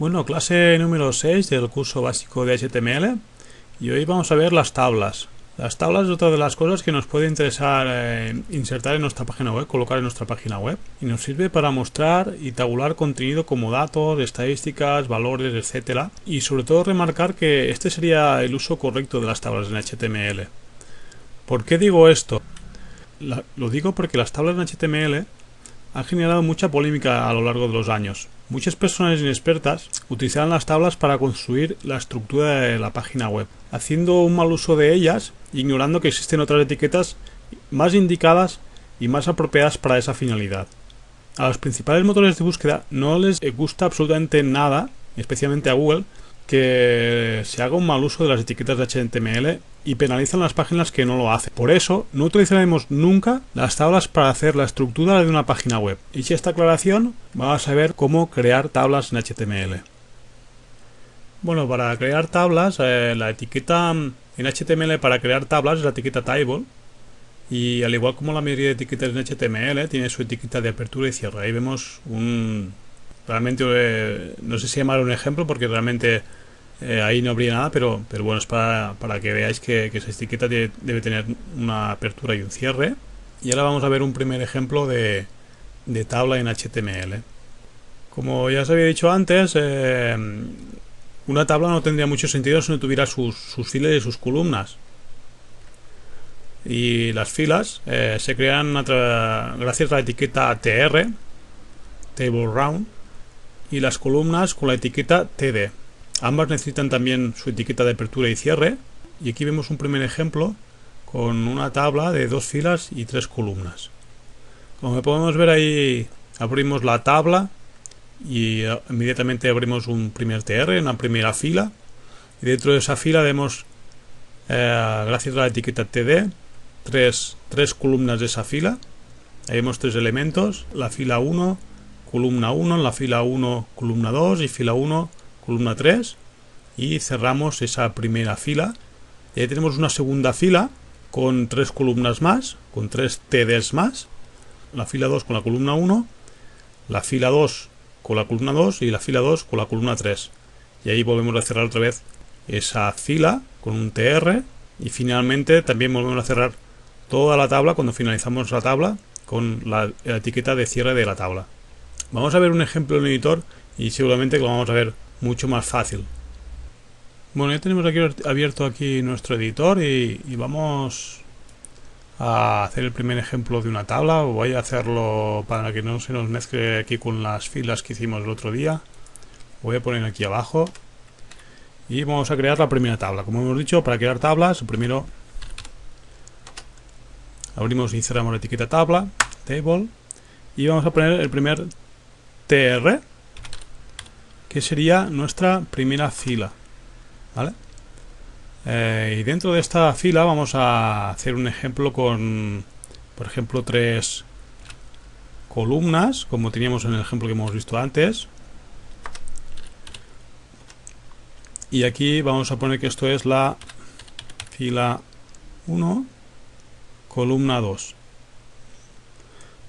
Bueno, clase número 6 del curso básico de HTML y hoy vamos a ver las tablas. Las tablas es otra de las cosas que nos puede interesar insertar en nuestra página web, colocar en nuestra página web, y nos sirve para mostrar y tabular contenido como datos, estadísticas, valores, etcétera, y sobre todo remarcar que este sería el uso correcto de las tablas en HTML. ¿Por qué digo esto? Lo digo porque las tablas en HTML han generado mucha polémica a lo largo de los años. Muchas personas inexpertas utilizan las tablas para construir la estructura de la página web, haciendo un mal uso de ellas, ignorando que existen otras etiquetas más indicadas y más apropiadas para esa finalidad. A los principales motores de búsqueda no les gusta absolutamente nada, especialmente a Google, que se haga un mal uso de las etiquetas de HTML y penalizan las páginas que no lo hacen. Por eso, no utilizaremos nunca las tablas para hacer la estructura de una página web. Hecha esta aclaración, vamos a ver cómo crear tablas en HTML. Bueno, para crear tablas, la etiqueta en HTML para crear tablas es la etiqueta table. Y al igual como la mayoría de etiquetas en HTML, tiene su etiqueta de apertura y cierre. Ahí vemos realmente, no sé si llamar un ejemplo porque realmente ahí no habría nada, pero bueno, es para que veáis que esa etiqueta debe tener una apertura y un cierre. Y ahora vamos a ver un primer ejemplo de tabla en HTML. Como ya os había dicho antes, una tabla no tendría mucho sentido si no tuviera sus filas y sus columnas. Y las filas se crean gracias a la etiqueta tr, table round, y las columnas con la etiqueta td. Ambas necesitan también su etiqueta de apertura y cierre, y aquí vemos un primer ejemplo con una tabla de 2 filas y 3 columnas. Como podemos ver ahí, abrimos la tabla y inmediatamente abrimos un primer tr, una primera fila, y dentro de esa fila vemos, gracias a la etiqueta td, tres columnas de esa fila. Ahí vemos 3 elementos: la fila 1, columna 1, la fila 1, columna 2 y fila 1, columna 3, y cerramos esa primera fila. Y ahí tenemos una segunda fila con 3 columnas más, con 3 TDs más: la fila 2 con la columna 1, la fila 2 con la columna 2 y la fila 2 con la columna 3. Y ahí volvemos a cerrar otra vez esa fila con un TR, y finalmente también volvemos a cerrar toda la tabla cuando finalizamos la tabla con la etiqueta de cierre de la tabla. Vamos a ver un ejemplo en el editor y seguramente lo vamos a ver mucho más fácil. Bueno, ya tenemos aquí abierto aquí nuestro editor y vamos a hacer el primer ejemplo de una tabla. Voy a hacerlo para que no se nos mezcle aquí con las filas que hicimos el otro día. Voy a poner aquí abajo y vamos a crear la primera tabla. Como hemos dicho, para crear tablas, primero abrimos y cerramos la etiqueta tabla, table, y vamos a poner el primer tr, que sería nuestra primera fila, ¿vale? Y dentro de esta fila vamos a hacer un ejemplo con, por ejemplo, 3 columnas, como teníamos en el ejemplo que hemos visto antes. Y aquí vamos a poner que esto es la fila 1, columna 2.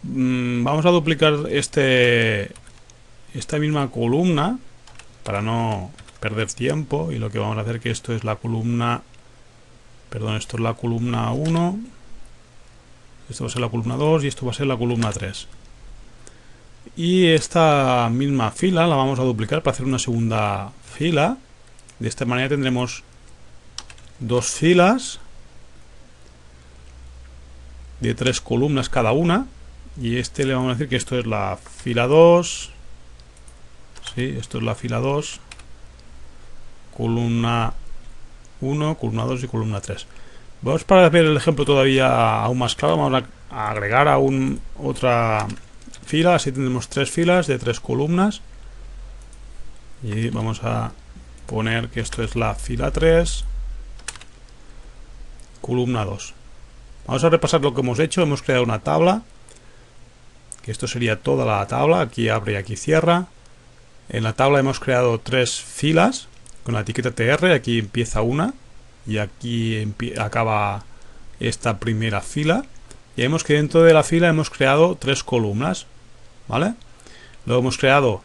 Vamos a duplicar esta misma columna para no perder tiempo, y lo que vamos a hacer que esto es la columna, perdón, esto es la columna 1, esto va a ser la columna 2 y esto va a ser la columna 3. Y esta misma fila la vamos a duplicar para hacer una segunda fila. De esta manera tendremos 2 filas de 3 columnas cada una, y le vamos a decir que esto es la fila 2, sí, esto es la fila 2, columna 1, columna 2 y columna 3. Vamos, para ver el ejemplo todavía aún más claro, vamos a agregar aún otra fila, así tendremos 3 filas de 3 columnas, y vamos a poner que esto es la fila 3, columna 2. Vamos a repasar lo que hemos hecho. Hemos creado una tabla, que esto sería toda la tabla, aquí abre y aquí cierra. En la tabla hemos creado 3 filas con la etiqueta tr, aquí empieza una y aquí acaba esta primera fila, y vemos que dentro de la fila hemos creado 3 columnas, ¿vale? Luego hemos creado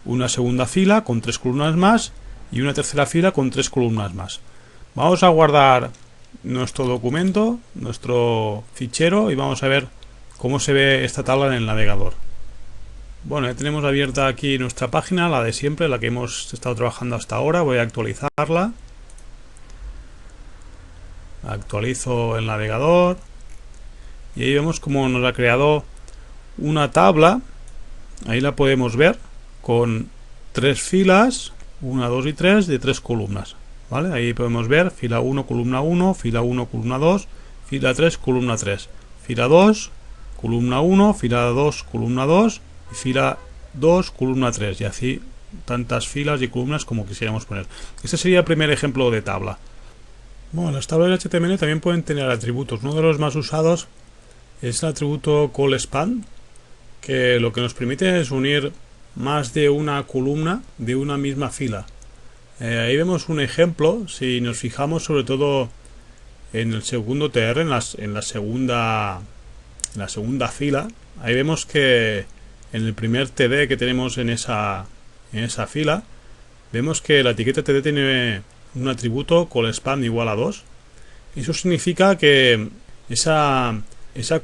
una segunda fila con 3 columnas más y una tercera fila con 3 columnas más. Vamos a guardar nuestro documento, nuestro fichero, y vamos a ver cómo se ve esta tabla en el navegador. Bueno, ya tenemos abierta aquí nuestra página, la de siempre, la que hemos estado trabajando hasta ahora. Voy a actualizarla. Actualizo el navegador y ahí vemos cómo nos ha creado una tabla. Ahí la podemos ver con 3 filas, 1, 2 y 3, de 3 columnas. ¿Vale? Ahí podemos ver fila 1, columna 1, fila 1, columna 2, fila 3, columna 3, fila 2, columna 1, fila 2, columna 2 y fila 2, columna 3, y así tantas filas y columnas como quisiéramos poner. Este sería el primer ejemplo de tabla. Bueno, las tablas de HTML también pueden tener atributos. Uno de los más usados es el atributo callSpan, que lo que nos permite es unir más de una columna de una misma fila. Ahí vemos un ejemplo. Si nos fijamos sobre todo en el segundo TR, en la segunda fila, ahí vemos que en el primer TD que tenemos en esa fila, vemos que la etiqueta TD tiene un atributo callSpan igual a 2. Eso significa que esa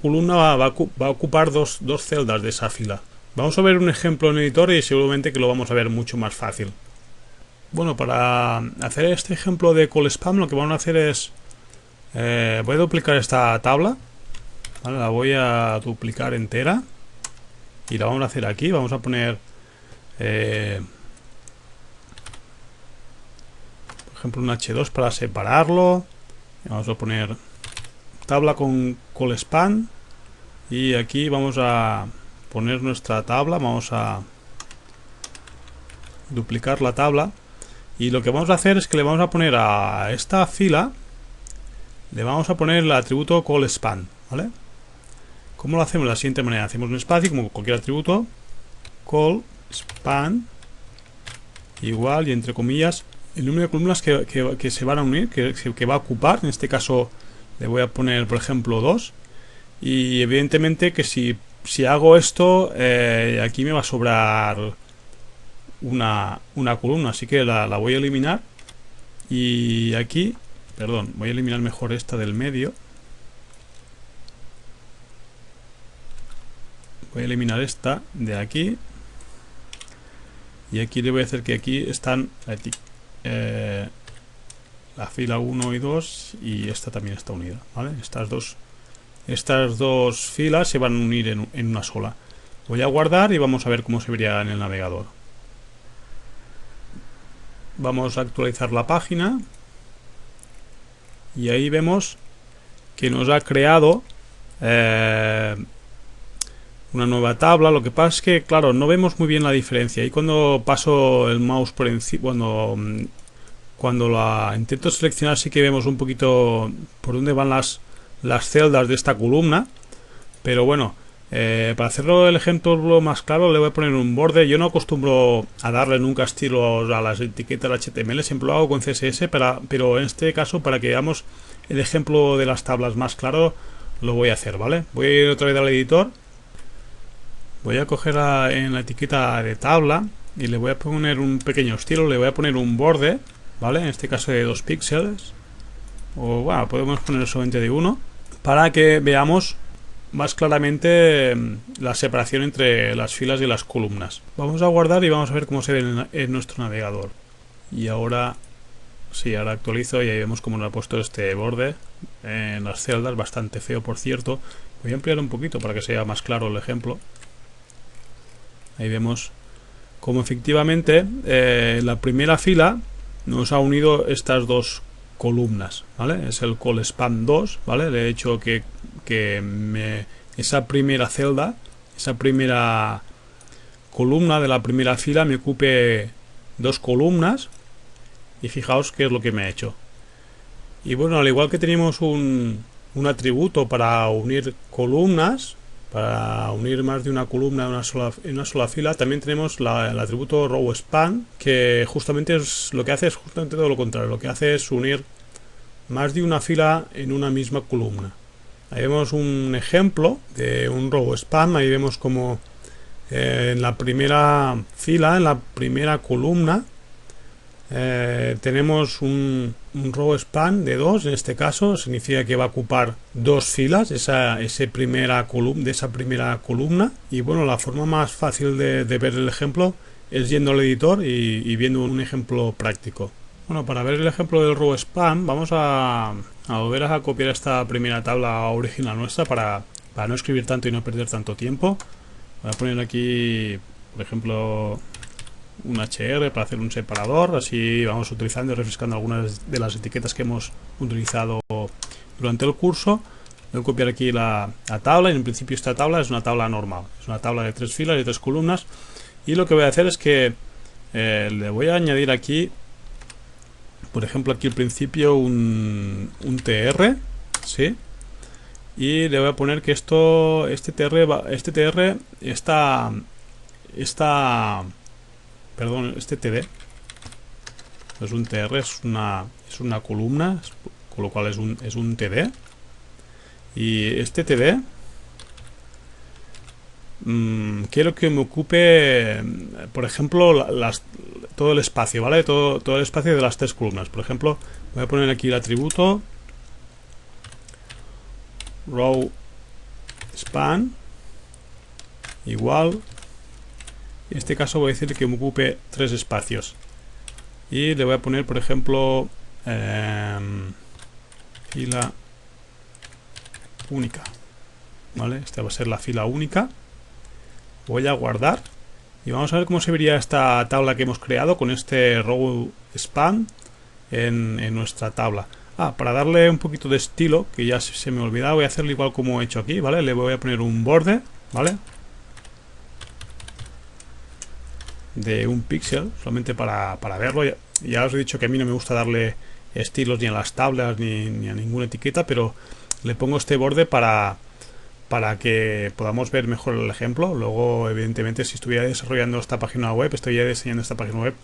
columna va a ocupar dos celdas de esa fila. Vamos a ver un ejemplo en el editor y seguramente que lo vamos a ver mucho más fácil. Bueno, para hacer este ejemplo de callSpan, lo que vamos a hacer es voy a duplicar esta tabla, ¿vale? La voy a duplicar entera y la vamos a hacer aquí. Vamos a poner por ejemplo un H2 para separarlo. Vamos a poner tabla con callSpan y aquí vamos a poner nuestra tabla. Vamos a duplicar la tabla y lo que vamos a hacer es que le vamos a poner a esta fila, le vamos a poner el atributo callSpan, ¿vale? ¿Cómo lo hacemos? De la siguiente manera: hacemos un espacio como cualquier atributo, callSpan igual, y entre comillas el número de columnas que se van a unir, que va a ocupar. En este caso le voy a poner, por ejemplo, 2, y evidentemente que si hago esto, aquí me va a sobrar una columna, así que la voy a eliminar. Y aquí, perdón, voy a eliminar mejor esta del medio. Voy a eliminar esta de aquí y aquí le voy a hacer que aquí están la fila 1 y 2, y esta también está unida, ¿vale? Estas dos filas se van a unir en una sola. Voy a guardar y vamos a ver cómo se vería en el navegador. Vamos a actualizar la página y ahí vemos que nos ha creado una nueva tabla. Lo que pasa es que, claro, no vemos muy bien la diferencia, y cuando paso el mouse por encima, cuando la intento seleccionar, sí que vemos un poquito por dónde van las celdas de esta columna. Pero bueno, para hacerlo el ejemplo más claro, le voy a poner un borde. Yo no acostumbro a darle nunca estilos a las etiquetas HTML, siempre lo hago con CSS, pero en este caso, para que veamos el ejemplo de las tablas más claro, lo voy a hacer, ¿vale? Voy a ir otra vez al editor. Voy a coger en la etiqueta de tabla y le voy a poner un pequeño estilo, le voy a poner un borde, ¿vale? En este caso de 2 píxeles, o bueno, podemos poner solamente de 1, para que veamos más claramente la separación entre las filas y las columnas. Vamos a guardar y vamos a ver cómo se ve en nuestro navegador. Y ahora, sí, ahora actualizo y ahí vemos cómo nos ha puesto este borde en las celdas, bastante feo, por cierto. Voy a ampliar un poquito para que sea más claro el ejemplo. Ahí vemos cómo efectivamente la primera fila nos ha unido estas dos columnas, ¿vale? Es el callSpan 2, ¿vale? Le he hecho que esa primera celda, esa primera columna de la primera fila me ocupe 2 columnas, y fijaos qué es lo que me ha hecho. Y bueno, al igual que tenemos un atributo para unir columnas, para unir más de una columna en una sola fila, también tenemos el atributo rowSpan, que justamente es lo que hace, es justamente todo lo contrario. Lo que hace es unir más de una fila en una misma columna. Ahí vemos un ejemplo de un rowSpan. Ahí vemos como En la primera fila, en la primera columna, tenemos un row span de 2. En este caso significa que va a ocupar 2 filas de esa primera columna. Y bueno, la forma más fácil de ver el ejemplo es yendo al editor y viendo un ejemplo práctico. Bueno, para ver el ejemplo del row span vamos a volver a copiar esta primera tabla original nuestra para no escribir tanto y no perder tanto tiempo. Voy a poner aquí, por ejemplo, un HR para hacer un separador, así vamos utilizando y refrescando algunas de las etiquetas que hemos utilizado durante el curso. Voy a copiar aquí la tabla, y en principio esta tabla es una tabla normal, es una tabla de 3 filas y 3 columnas, y lo que voy a hacer es que le voy a añadir aquí, por ejemplo, aquí al principio un TR, ¿sí? Y le voy a poner que este TR este TD no es un TR, es una columna, con lo cual es un TD. Y este TD quiero que me ocupe, por ejemplo, todo el espacio, ¿vale? Todo el espacio de las 3 columnas. Por ejemplo, voy a poner aquí el atributo row span igual, en este caso voy a decir que me ocupe 3 espacios, y le voy a poner, por ejemplo, fila única, ¿vale? Esta va a ser la fila única. Voy a guardar y vamos a ver cómo se vería esta tabla que hemos creado con este row span en nuestra tabla. Para darle un poquito de estilo, que ya se me olvidaba, voy a hacerlo igual como he hecho aquí, ¿vale? Le voy a poner un borde, ¿vale? De 1 píxel, solamente para verlo. Ya os he dicho que a mí no me gusta darle estilos ni a las tablas ni a ninguna etiqueta, pero le pongo este borde para que podamos ver mejor el ejemplo. Luego, evidentemente, si estuviera desarrollando esta página web, diseñando esta página web,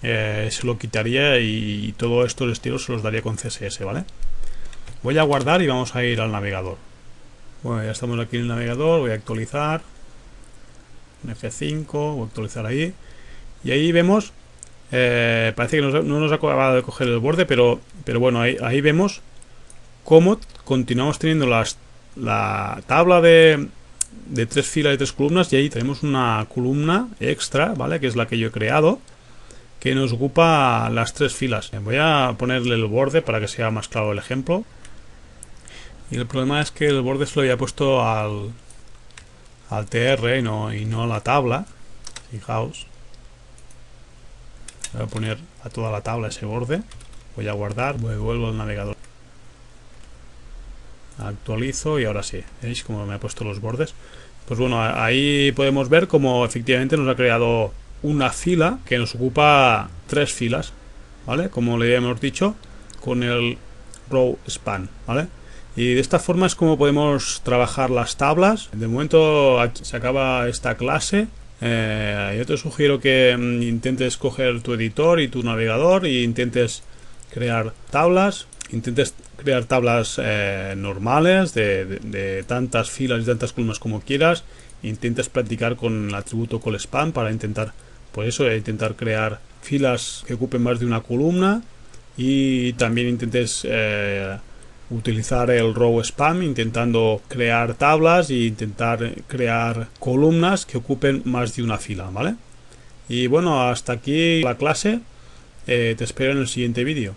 se lo quitaría y todos estos estilos se los daría con CSS, ¿vale? Voy a guardar y vamos a ir al navegador. Bueno, ya estamos aquí en el navegador. Voy a actualizar en F5, voy a actualizar ahí, y ahí vemos, parece que no nos ha acabado de coger el borde, pero bueno, ahí vemos cómo continuamos teniendo la tabla de 3 filas y 3 columnas, y ahí tenemos una columna extra, ¿vale? Que es la que yo he creado, que nos ocupa las 3 filas. Voy a ponerle el borde para que sea más claro el ejemplo. Y el problema es que el borde se lo había puesto al TR y no a la tabla. Fijaos. Voy a poner a toda la tabla ese borde. Voy a guardar, vuelvo al navegador. Actualizo y ahora sí. ¿Veis cómo me ha puesto los bordes? Pues bueno, ahí podemos ver cómo efectivamente nos ha creado una fila que nos ocupa 3 filas, ¿vale? Como le hemos dicho, con el row span, ¿vale? Y de esta forma es como podemos trabajar las tablas. De momento aquí se acaba esta clase. Yo te sugiero que intentes coger tu editor y tu navegador e intentes crear tablas. Intentes crear tablas normales de tantas filas y tantas columnas como quieras. Intentes practicar con el atributo callSpan para intentar, por eso, intentar crear filas que ocupen más de una columna, y también intentes utilizar el row span intentando crear tablas e intentar crear columnas que ocupen más de una fila, ¿vale? Y bueno, hasta aquí la clase. Te espero en el siguiente vídeo.